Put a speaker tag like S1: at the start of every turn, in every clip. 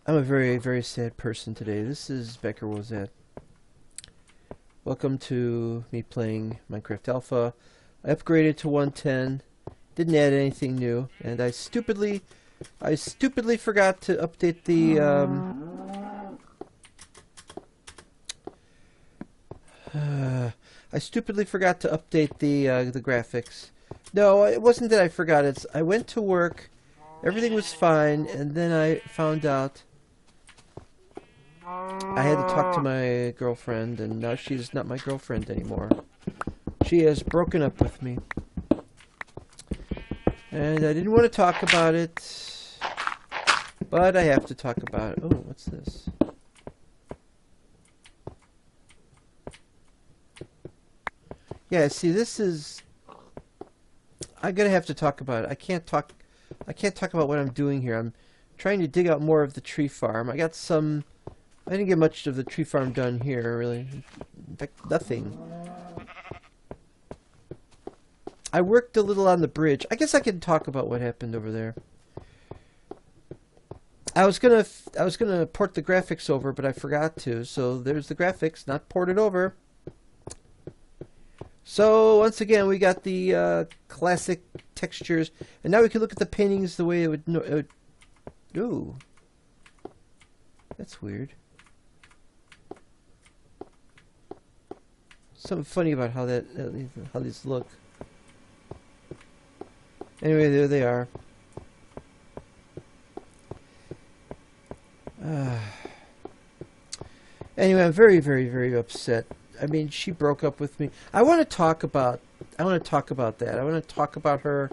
S1: I'm a very, very sad person today. This is Becker Wozat. Welcome to me playing Minecraft Alpha. I upgraded to 110. Didn't add anything new, and I stupidly forgot to update the I stupidly forgot to update the graphics. No, it wasn't that I forgot. It's I went to work, everything was fine, and then I found out I had to talk to my girlfriend, and now she's not my girlfriend anymore. She has broken up with me. And I didn't want to talk about it, but I have to talk about it. Oh, what's this? Yeah, see, this is... I'm gonna have to talk about it. I can't talk about what I'm doing here. I'm trying to dig out more of the tree farm. I didn't get much of the tree farm done here, really. In fact, nothing. I worked a little on the bridge. I guess I can talk about what happened over there. I was gonna port the graphics over, but I forgot to. So there's the graphics, not ported over. So once again, we got the classic textures, and now we can look at the paintings the way it would. Ooh, that's weird. Something funny about how these look. Anyway, there they are. Anyway, I'm very, very, very upset. I mean, she broke up with me. I want to talk about that. I want to talk about her.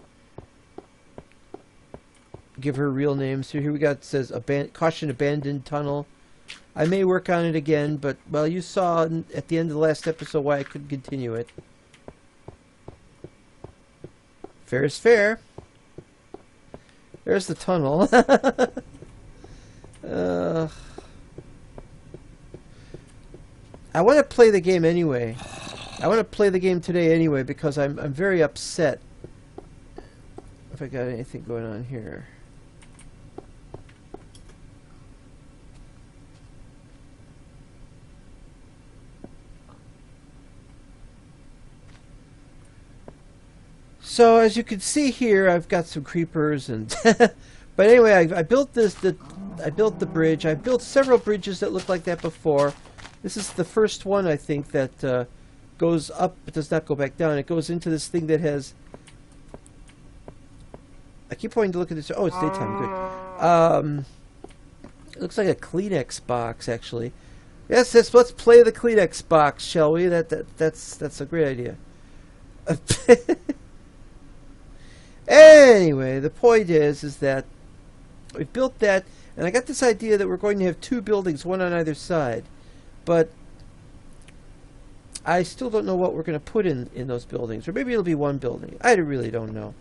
S1: Give her real names. So here we got, it says, caution, abandoned tunnel. I may work on it again, but, well, you saw at the end of the last episode why I couldn't continue it. Fair is fair. There's the tunnel. I want to play the game anyway. I want to play the game today anyway because I'm very upset. If I got anything going on here. So as you can see here, I've got some creepers and but anyway, I built I built the bridge. I built several bridges that looked like that before. This is the first one, I think, that goes up but does not go back down. It goes into this thing that has... I keep wanting to look at this. Oh, it's daytime. Good. It looks like a Kleenex box, actually. Yes, let's play the Kleenex box, shall we? That's a great idea. Anyway, the point is that we built that, and I got this idea that we're going to have two buildings, one on either side. But I still don't know what we're going to put in those buildings. Or maybe it'll be one building. I really don't know.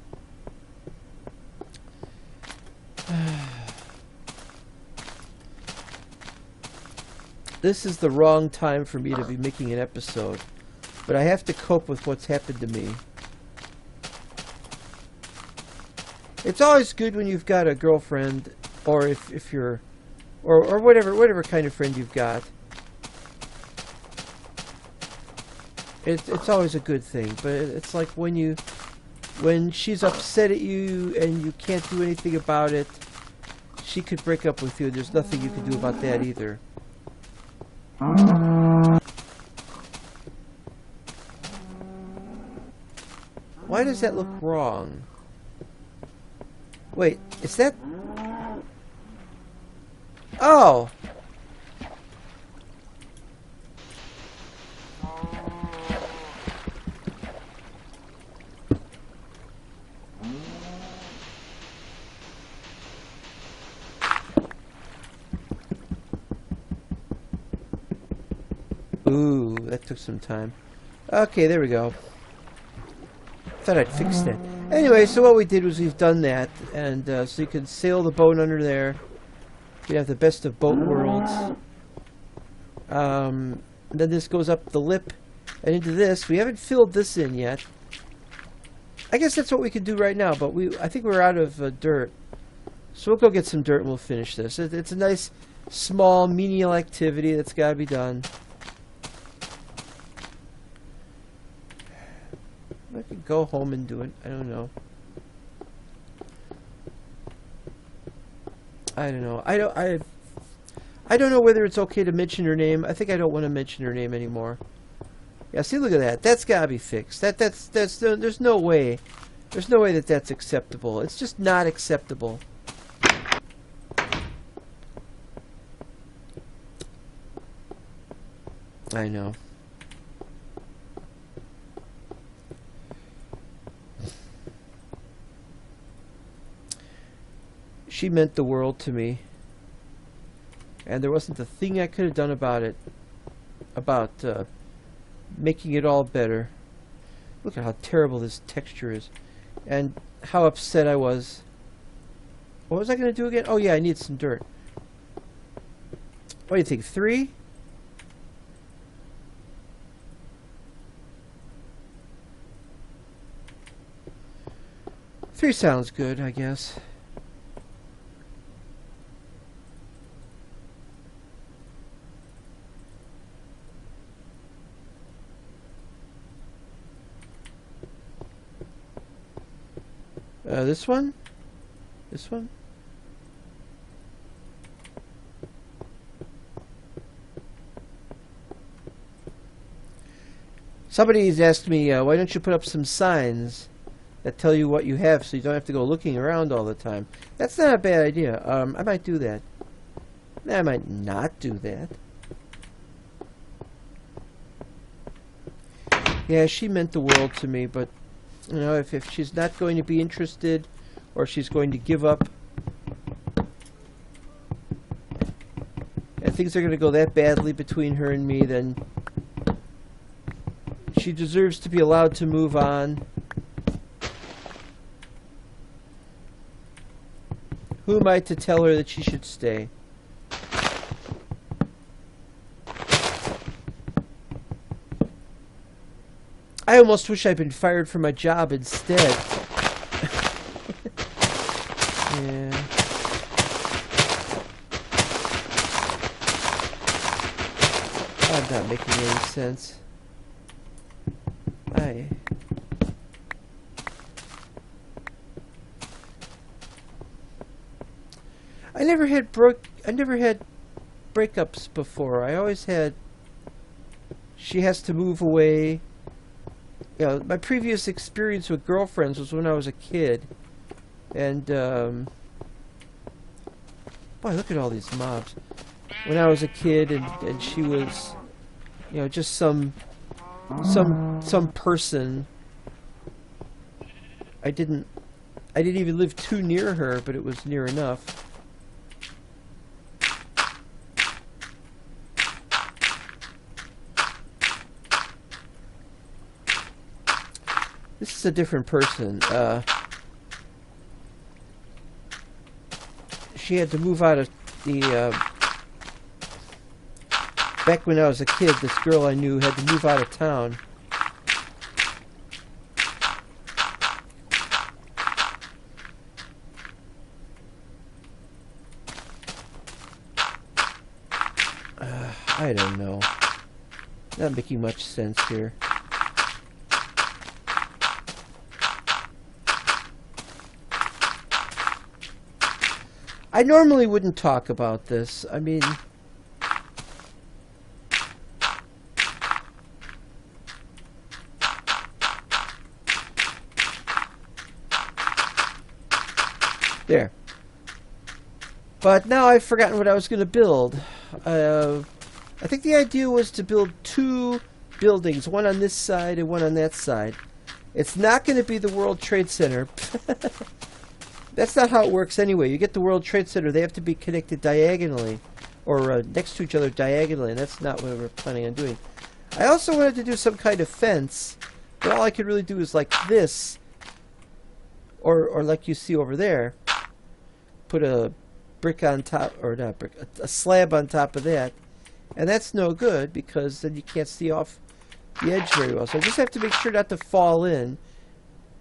S1: This is the wrong time for me to be making an episode. But I have to cope with what's happened to me. It's always good when you've got a girlfriend, or if you're, or whatever kind of friend you've got. It's always a good thing, but it's like when she's upset at you and you can't do anything about it, she could break up with you. There's nothing you can do about that either. Why does that look wrong? Wait, is that... Oh! Ooh, that took some time. Okay, there we go. Thought I'd fix that. Anyway, so what we did was we've done that, and so you can sail the boat under there. We have the best of both worlds. And then this goes up the lip and into this. We haven't filled this in yet. I guess that's what we could do right now, but I think we're out of dirt. So we'll go get some dirt and we'll finish this. It's a nice, small, menial activity that's got to be done. I could go home and do it. I don't know. I don't know. I don't know whether it's okay to mention her name. I think I don't want to mention her name anymore. Yeah, see, look at that. That's got to be fixed. That's there's no way. There's no way that that's acceptable. It's just not acceptable. I know. She meant the world to me. And there wasn't a thing I could have done about it. About making it all better. Look at how terrible this texture is. And how upset I was. What was I going to do again? Oh yeah, I need some dirt. What do you think? 3? Three sounds good, I guess. This one? This one? Somebody's asked me, why don't you put up some signs that tell you what you have so you don't have to go looking around all the time. That's not a bad idea. I might do that. I might not do that. Yeah, she meant the world to me, but you know, if she's not going to be interested or she's going to give up and things are going to go that badly between her and me, then she deserves to be allowed to move on. Who am I to tell her that she should stay? I almost wish I'd been fired from my job instead. Yeah. I'm not making any sense. I never had breakups before. I always had she has to move away. You know, my previous experience with girlfriends was when I was a kid. And boy, look at all these mobs. When I was a kid and she was, you know, just some person. I didn't even live too near her, but it was near enough. This is a different person. She had to move out of the... back when I was a kid, this girl I knew had to move out of town. I don't know. Not making much sense here. I normally wouldn't talk about this. I mean, there. But now I've forgotten what I was going to build. I think the idea was to build 2 buildings, one on this side and one on that side. It's not going to be the World Trade Center. That's not how it works anyway. You get the World Trade Center, they have to be connected diagonally, or next to each other diagonally, and that's not what we're planning on doing. I also wanted to do some kind of fence, but all I could really do is like this, or like you see over there. Put a brick on top, or not brick, a slab on top of that, and that's no good because then you can't see off the edge very well. So I just have to make sure not to fall in.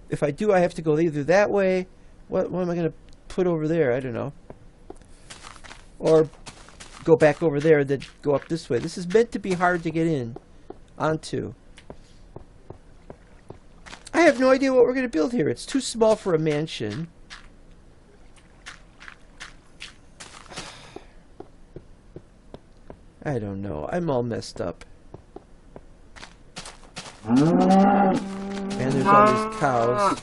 S1: If I do, I have to go either that way. What am I going to put over there. I don't know. Or go back over there and then go up this way. This is meant to be hard to get in onto. I have no idea what we're going to build here. It's too small for a mansion. I don't know. I'm all messed up. And there's all these cows.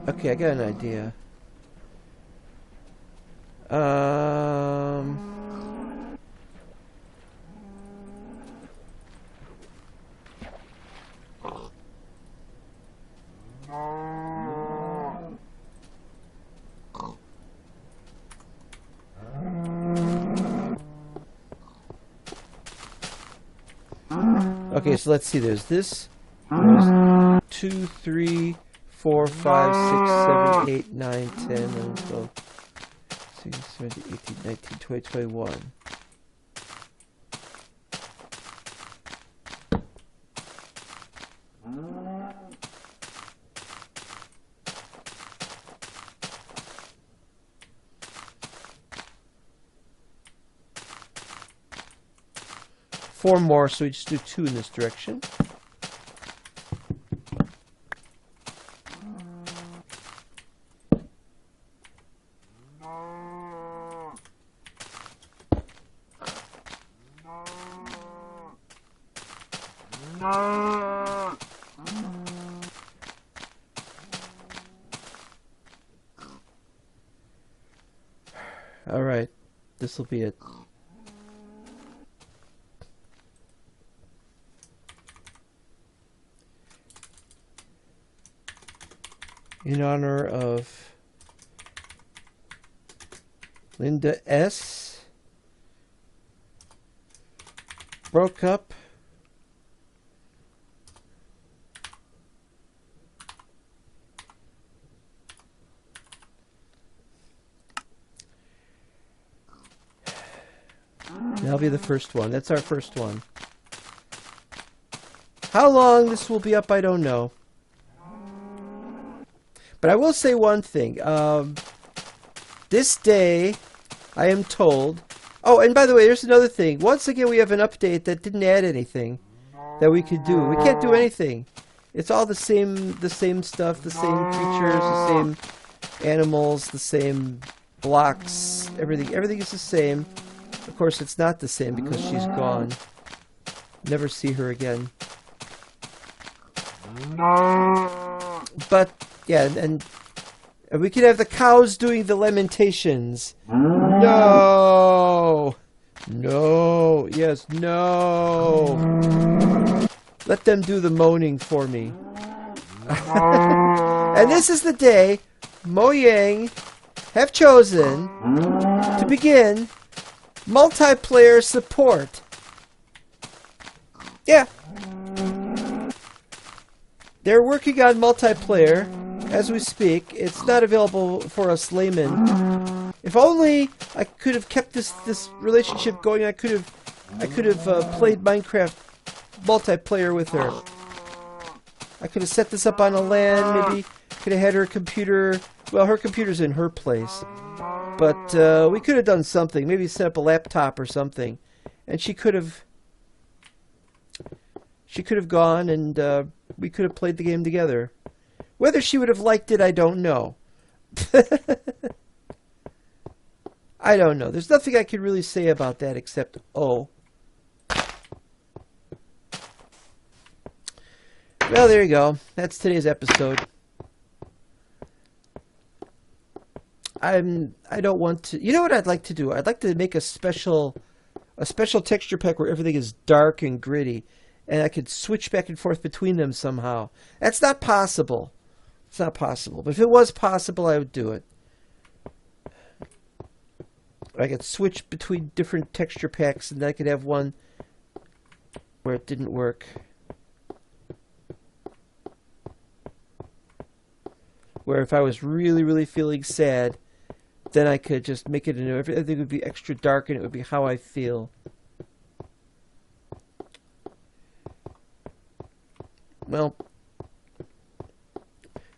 S1: Okay, I got an idea. Okay, so let's see. There's this. There's 2, 3, 4, 5, 6, 7, 8, 9, 10, 11, 12, 16, 17, 18, 19, 20, 21. Four more, so we just do 2 in this direction. All right, this will be it. In honor of Linda S. Breakup. That'll be the first one. That's our first one. How long this will be up, I don't know. But I will say one thing. This day, I am told... Oh, and by the way, there's another thing. Once again, we have an update that didn't add anything that we could do. We can't do anything. It's all the same stuff, the same creatures, the same animals, the same blocks, everything. Everything is the same. Of course, it's not the same because she's gone. Never see her again. But... yeah, and we could have the cows doing the lamentations. No! No! Yes, no! Let them do the moaning for me. And this is the day Mojang have chosen to begin multiplayer support. Yeah. They're working on multiplayer. As we speak, it's not available for us laymen. If only I could have kept this relationship going, I could have played Minecraft multiplayer with her. I could have set this up on a LAN, maybe could have had her computer. Well, her computer's in her place, but we could have done something. Maybe set up a laptop or something, and she could have gone, and we could have played the game together. Whether she would have liked it, I don't know. I don't know. There's nothing I can really say about that except, oh. Well, there you go. That's today's episode. I don't want to... You know what I'd like to do? I'd like to make a special texture pack where everything is dark and gritty, and I could switch back and forth between them somehow. That's not possible. It's not possible. But if it was possible, I would do it. I could switch between different texture packs, and then I could have one where it didn't work. Where if I was really, really feeling sad, then I could just make it into everything would be extra dark, and it would be how I feel. well,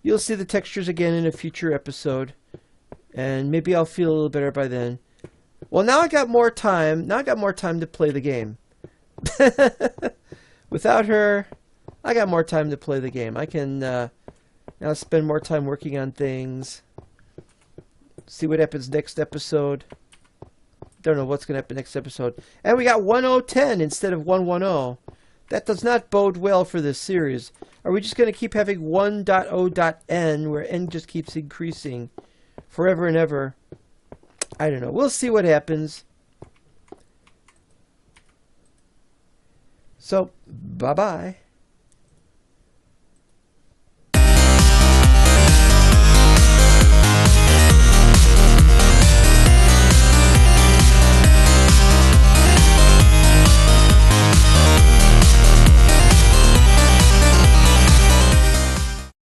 S1: you'll see the textures again in a future episode. And maybe I'll feel a little better by then. Well, now I got more time. Now I got more time to play the game. Without her, I got more time to play the game. I can now spend more time working on things. See what happens next episode. Don't know what's going to happen next episode. And we got 1010 instead of 110. That does not bode well for this series. Are we just going to keep having 1.0.n where n just keeps increasing forever and ever? I don't know. We'll see what happens. So, bye-bye.